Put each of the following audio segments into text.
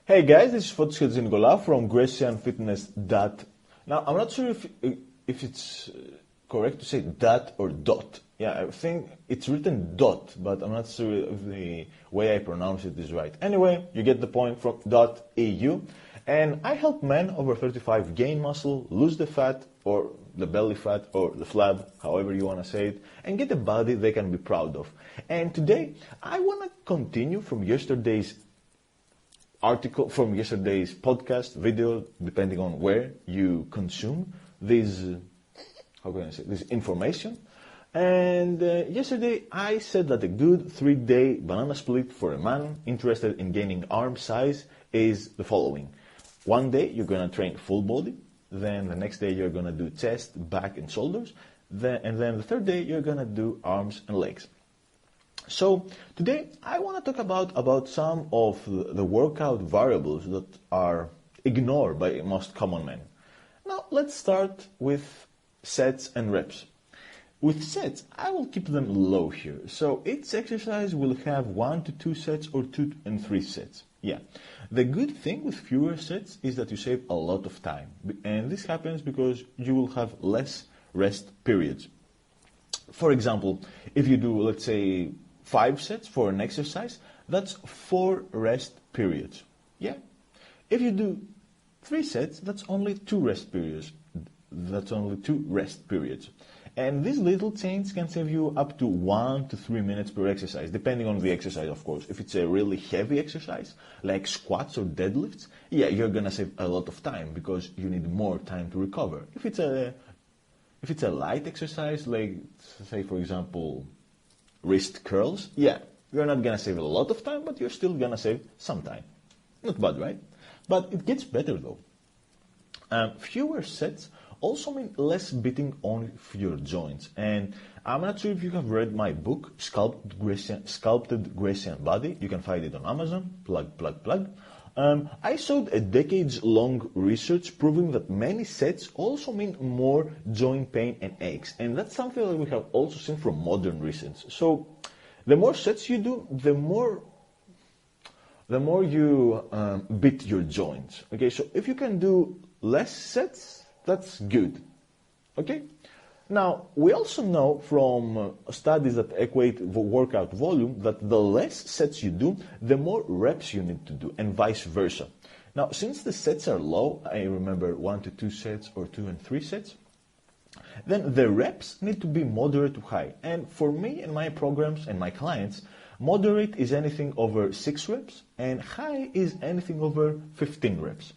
Hey guys, this is Sculpted from Grecian Fitness. Now, I'm not sure if it's correct to say dot or dot. Yeah, I think it's written dot, but I'm not sure if the way I pronounce it is right. Anyway, you get the point from .eu. And I help men over 35 gain muscle, lose the fat, or the belly fat, or the flab, however you want to say it, and get a body they can be proud of. And today, I want to continue from yesterday's article, from yesterday's podcast, video, depending on where you consume this, this information. And yesterday I said that a good 3-day banana split for a man interested in gaining arm size is the following. One day you're going to train full body, then the next day you're going to do chest, back and shoulders, and then the third day you're going to do arms and legs. So today I want to talk about some of the workout variables that are ignored by most common men. Now let's start with sets and reps. With sets, I will keep them low here. So each exercise will have 1 to 2 sets or 2 and 3 sets. Yeah. The good thing with fewer sets is that you save a lot of time. And this happens because you will have less rest periods. For example, if you do, let's say, 5 sets for an exercise, that's 4 rest periods. Yeah. If you do 3 sets, that's only 2 rest periods. And this little change can save you up to 1 to 3 minutes per exercise, depending on the exercise, of course. If it's a really heavy exercise, like squats or deadlifts, yeah, you're gonna save a lot of time because you need more time to recover. If it's a light exercise, like, say, for example, wrist curls, yeah, you're not gonna save a lot of time, but you're still gonna save some time. Not bad, right? But it gets better, though. Fewer sets also mean less beating on your joints. And I'm not sure if you have read my book, Sculpted Grecian Body. You can find it on Amazon. Plug. I showed a decades-long research proving that many sets also mean more joint pain and aches. And that's something that we have also seen from modern research. So the more sets you do, the more you beat your joints. Okay, so if you can do less sets, that's good. Okay? Now, we also know from studies that equate workout volume that the less sets you do, the more reps you need to do, and vice versa. Now, since the sets are low, I remember 1 to 2 sets or 2 and 3 sets, then the reps need to be moderate to high. And for me and my programs and my clients, moderate is anything over 6 reps, and high is anything over 15 reps.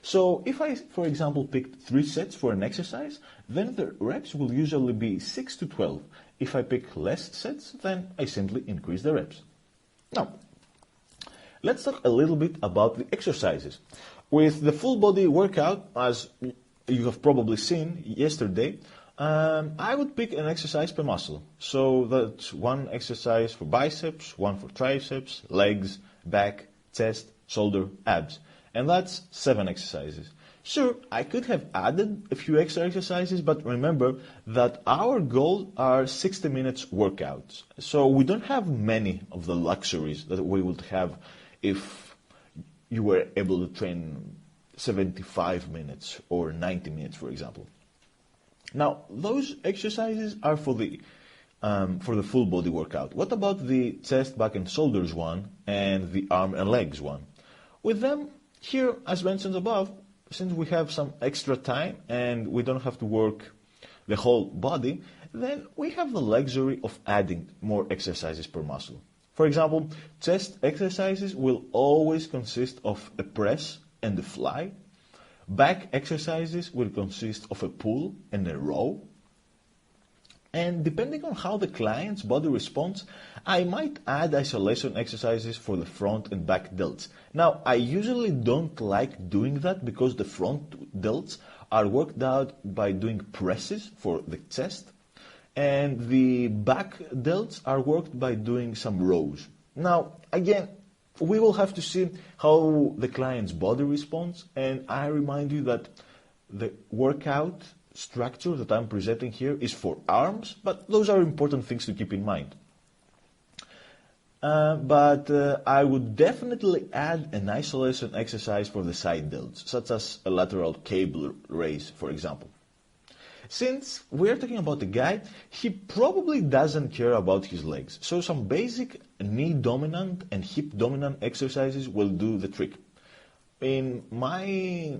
So if I, for example, picked 3 sets for an exercise, then the reps will usually be 6 to 12. If I pick less sets, then I simply increase the reps. Now, let's talk a little bit about the exercises. With the full body workout, as you have probably seen yesterday, I would pick an exercise per muscle. So that's 1 exercise for biceps, 1 for triceps, legs, back, chest, shoulder, abs. And that's 7 exercises. Sure, I could have added a few extra exercises, but remember that our goal are 60 minutes workouts. So we don't have many of the luxuries that we would have if you were able to train 75 minutes or 90 minutes, for example. Now, those exercises are for the full body workout. What about the chest, back and shoulders one and the arm and legs one? With them, here, as mentioned above, since we have some extra time and we don't have to work the whole body, then we have the luxury of adding more exercises per muscle. For example, chest exercises will always consist of a press and a fly. Back exercises will consist of a pull and a row. And depending on how the client's body responds, I might add isolation exercises for the front and back delts. Now, I usually don't like doing that because the front delts are worked out by doing presses for the chest, and the back delts are worked by doing some rows. Now, again, we will have to see how the client's body responds, and I remind you that the workout structure that I'm presenting here is for arms, but those are important things to keep in mind. but I would definitely add an isolation exercise for the side delts, such as a lateral cable raise, for example. Since we're talking about a guy, he probably doesn't care about his legs, so some basic knee dominant and hip dominant exercises will do the trick. In my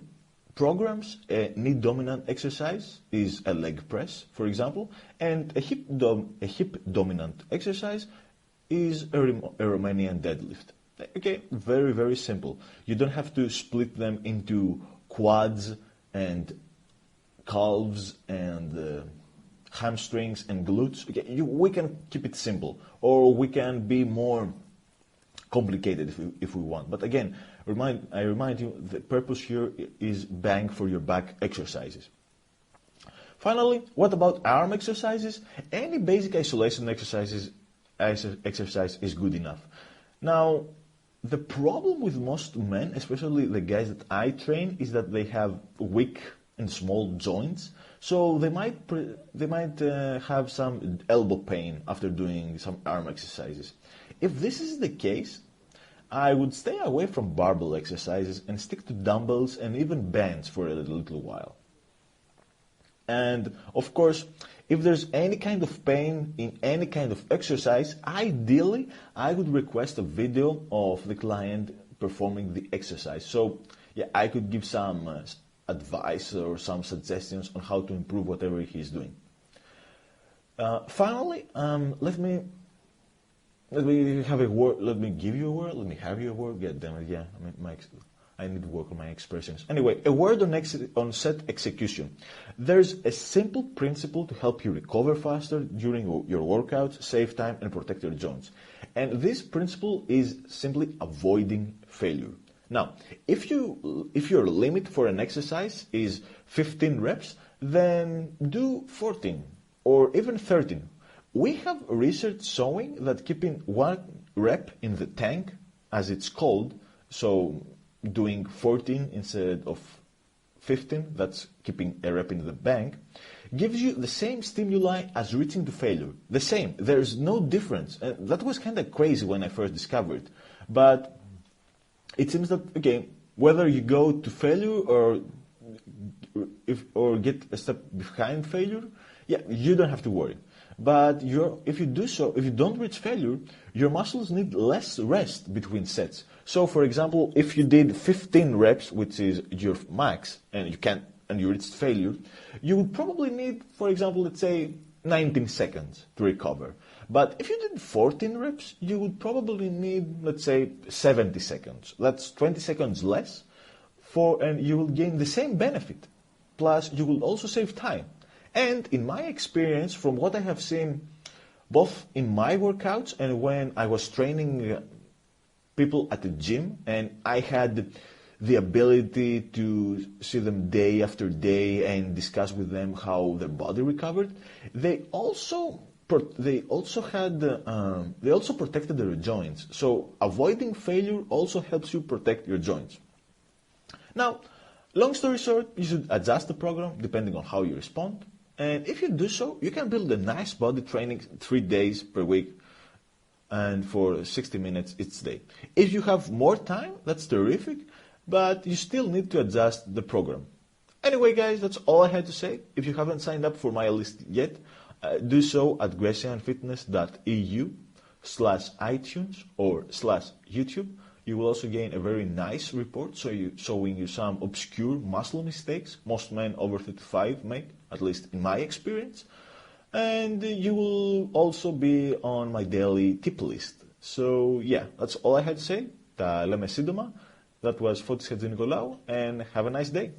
programs, a knee dominant exercise is a leg press, for example, and a hip dominant exercise is a Romanian deadlift. Okay, very, very simple. You don't have to split them into quads and calves and hamstrings and glutes. Okay, we can keep it simple, or we can be more complicated if we want. But again, I remind you, the purpose here is bang for your back exercises. Finally, what about arm exercises? Any basic isolation exercise is good enough. Now, the problem with most men, especially the guys that I train, is that they have weak and small joints, so they might have some elbow pain after doing some arm exercises. If this is the case, I would stay away from barbell exercises and stick to dumbbells and even bands for a little while. And of course, if there's any kind of pain in any kind of exercise, ideally I would request a video of the client performing the exercise. So yeah, I could give some advice or some suggestions on how to improve whatever he's doing. Finally, let me have a word. Let me give you a word. Let me have you a word. God damn it! Yeah, I need to work on my expressions. Anyway, a word on set execution. There's a simple principle to help you recover faster during your workouts, save time, and protect your joints. And this principle is simply avoiding failure. Now, if your limit for an exercise is 15 reps, then do 14 or even 13. We have research showing that keeping 1 rep in the tank, as it's called, so doing 14 instead of 15, that's keeping a rep in the bank, gives you the same stimuli as reaching to failure. The same. There's no difference. That was kind of crazy when I first discovered it. But it seems that, okay, whether you go to failure or get a step behind failure, yeah, you don't have to worry. But if you don't reach failure, your muscles need less rest between sets. So, for example, if you did 15 reps, which is your max, and you reached failure, you would probably need, for example, let's say 19 seconds to recover. But if you did 14 reps, you would probably need, let's say, 70 seconds. That's 20 seconds less, and you will gain the same benefit. Plus, you will also save time. And in my experience, from what I have seen, both in my workouts and when I was training people at the gym, and I had the ability to see them day after day and discuss with them how their body recovered, they also protected their joints. So avoiding failure also helps you protect your joints. Now, long story short, you should adjust the program depending on how you respond. And if you do so, you can build a nice body training 3 days per week and for 60 minutes each day. If you have more time, that's terrific, but you still need to adjust the program. Anyway, guys, that's all I had to say. If you haven't signed up for my list yet, do so at grecianfitness.eu/iTunes or /YouTube. You will also gain a very nice report showing you some obscure muscle mistakes most men over 35 make, at least in my experience. And you will also be on my daily tip list. So yeah, that's all I had to say. Τα λέμε σύντομα. That was Fotis Hadjinikolaou, and have a nice day.